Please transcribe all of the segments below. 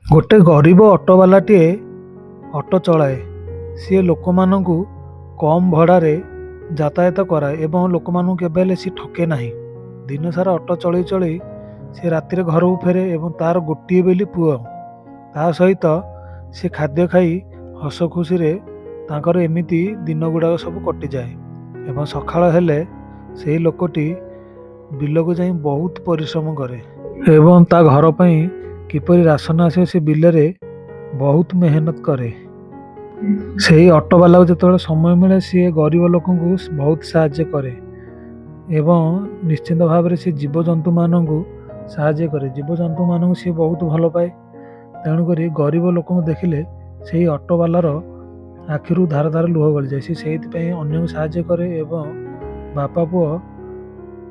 ଗୋଟେ ଗରିବ ଅଟୋବାଲାଟିଏ ଅଟୋ ଚଳାଏ। ସିଏ ଲୋକମାନଙ୍କୁ କମ୍ ଭଡ଼ାରେ ଯାତାୟାତ କରାଏ ଏବଂ ଲୋକମାନଙ୍କୁ କେବେ ହେଲେ ସିଏ ଠକେ ନାହିଁ। ଦିନସାରା ଅଟୋ ଚଳେଇ ଚଳେଇ ସେ ରାତିରେ ଘରକୁ ଫେରେ ଏବଂ ତାର ଗୋଟିଏ ବୋଲି ପୁଅ। ତା ସହିତ ସେ ଖାଦ୍ୟ ଖାଇ ହସ ଖୁସିରେ ତାଙ୍କର ଏମିତି ଦିନ ଗୁଡ଼ାକ ସବୁ କଟିଯାଏ। ଏବଂ ସକାଳ ହେଲେ ସେହି ଲୋକଟି ବିଲକୁ ଯାଇ ବହୁତ ପରିଶ୍ରମ କରେ ଏବଂ ତା ଘର ପାଇଁ କିପରି ରାସନ ଆସିବ ସେ ବିଲରେ ବହୁତ ମେହନତ କରେ। ସେହି ଅଟୋବାଲାକୁ ଯେତେବେଳେ ସମୟ ମିଳେ ସିଏ ଗରିବ ଲୋକଙ୍କୁ ବହୁତ ସାହାଯ୍ୟ କରେ ଏବଂ ନିଶ୍ଚିନ୍ତ ଭାବରେ ସେ ଜୀବଜନ୍ତୁମାନଙ୍କୁ ସାହାଯ୍ୟ କରେ। ଜୀବଜନ୍ତୁମାନଙ୍କୁ ସିଏ ବହୁତ ଭଲ ପାଏ। ତେଣୁକରି ଗରିବ ଲୋକଙ୍କୁ ଦେଖିଲେ ସେହି ଅଟୋବାଲାର ଆଖିରୁ ଧାର ଧାର ଲୁହ ଗଳିଯାଏ। ସେ ସେଇଥିପାଇଁ ଅନ୍ୟକୁ ସାହାଯ୍ୟ କରେ ଏବଂ ବାପା ପୁଅ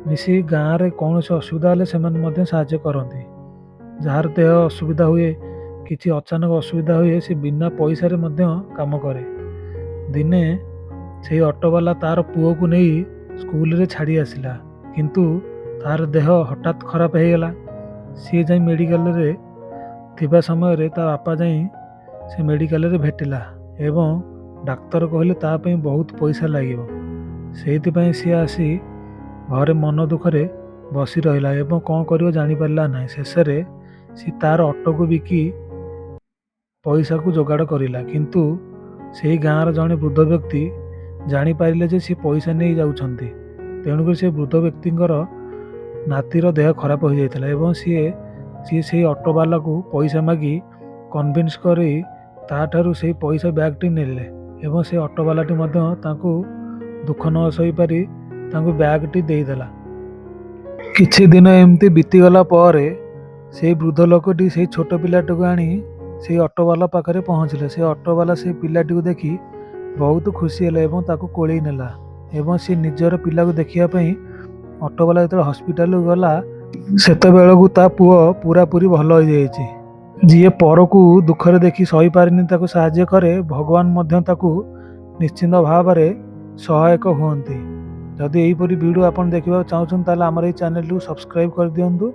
ମିଶି ଗାଁରେ କୌଣସି ଅସୁବିଧା ହେଲେ ସେମାନେ ମଧ୍ୟ ସାହାଯ୍ୟ କରନ୍ତି। ଯାହାର ଦେହ ଅସୁବିଧା ହୁଏ, କିଛି ଅଚାନକ ଅସୁବିଧା ହୁଏ, ସେ ବିନା ପଇସାରେ ମଧ୍ୟ କାମ କରେ। ଦିନେ ସେହି ଅଟୋବାଲା ତାର ପୁଅକୁ ନେଇ ସ୍କୁଲରେ ଛାଡ଼ି ଆସିଲା, କିନ୍ତୁ ତାର ଦେହ ହଠାତ୍ ଖରାପ ହେଇଗଲା। ସିଏ ଯାଇ ମେଡ଼ିକାଲରେ ଥିବା ସମୟରେ ତା ବାପା ଯାଇ ସେ ମେଡ଼ିକାଲରେ ଭେଟିଲା ଏବଂ ଡାକ୍ତର କହିଲେ ତା ପାଇଁ ବହୁତ ପଇସା ଲାଗିବ। ସେଇଥିପାଇଁ ସିଏ ଆସି ଘରେ ମନ ଦୁଃଖରେ ବସି ରହିଲା ଏବଂ କ'ଣ କରିବ ଜାଣିପାରିଲା ନାହିଁ। ଶେଷରେ ସେ ତାର ଅଟୋକୁ ବିକି ପଇସାକୁ ଯୋଗାଡ଼ କରିଲା, କିନ୍ତୁ ସେହି ଗାଁର ଜଣେ ବୃଦ୍ଧ ବ୍ୟକ୍ତି ଜାଣିପାରିଲେ ଯେ ସେ ପଇସା ନେଇ ଯାଉଛନ୍ତି। ତେଣୁକରି ସେ ବୃଦ୍ଧ ବ୍ୟକ୍ତିଙ୍କର ନାତିର ଦେହ ଖରାପ ହୋଇଯାଇଥିଲା ଏବଂ ସିଏ ସେହି ଅଟୋବାଲାକୁ ପଇସା ମାଗି କନଭିନ୍ସ କରି ତାଠାରୁ ସେହି ପଇସା ବ୍ୟାଗ୍ଟି ନେଲେ ଏବଂ ସେ ଅଟୋବାଲାଟି ମଧ୍ୟ ତାଙ୍କୁ ଦୁଃଖ ନ ସହିପାରି ତାଙ୍କୁ ବ୍ୟାଗ୍ଟି ଦେଇଦେଲା। କିଛି ଦିନ ଏମିତି ବିତିଗଲା ପରେ ସେହି ବୃଦ୍ଧ ଲୋକଟି ସେହି ଛୋଟ ପିଲାଟିକୁ ଆଣି ସେହି ଅଟୋବାଲା ପାଖରେ ପହଞ୍ଚିଲେ। ସେ ଅଟୋବାଲା ସେହି ପିଲାଟିକୁ ଦେଖି ବହୁତ ଖୁସି ହେଲେ ଏବଂ ତାକୁ କୋଳେଇ ନେଲା ଏବଂ ସେ ନିଜର ପିଲାକୁ ଦେଖିବା ପାଇଁ ଅଟୋବାଲା ଯେତେବେଳେ ହସ୍ପିଟାଲକୁ ଗଲା ସେତେବେଳକୁ ତା ପୁଅ ପୁରାପୁରି ଭଲ ହୋଇଯାଇଛି। ଯିଏ ପରକୁ ଦୁଃଖରେ ଦେଖି ସହିପାରିନି ତାକୁ ସାହାଯ୍ୟ କରେ, ଭଗବାନ ମଧ୍ୟ ତାକୁ ନିଶ୍ଚିନ୍ତ ଭାବରେ ସହାୟକ ହୁଅନ୍ତି। ଯଦି ଏହିପରି ଭିଡ଼ିଓ ଆପଣ ଦେଖିବାକୁ ଚାହୁଁଛନ୍ତି ତାହେଲେ ଆମର ଏହି ଚ୍ୟାନେଲକୁ ସବସ୍କ୍ରାଇବ୍ କରିଦିଅନ୍ତୁ।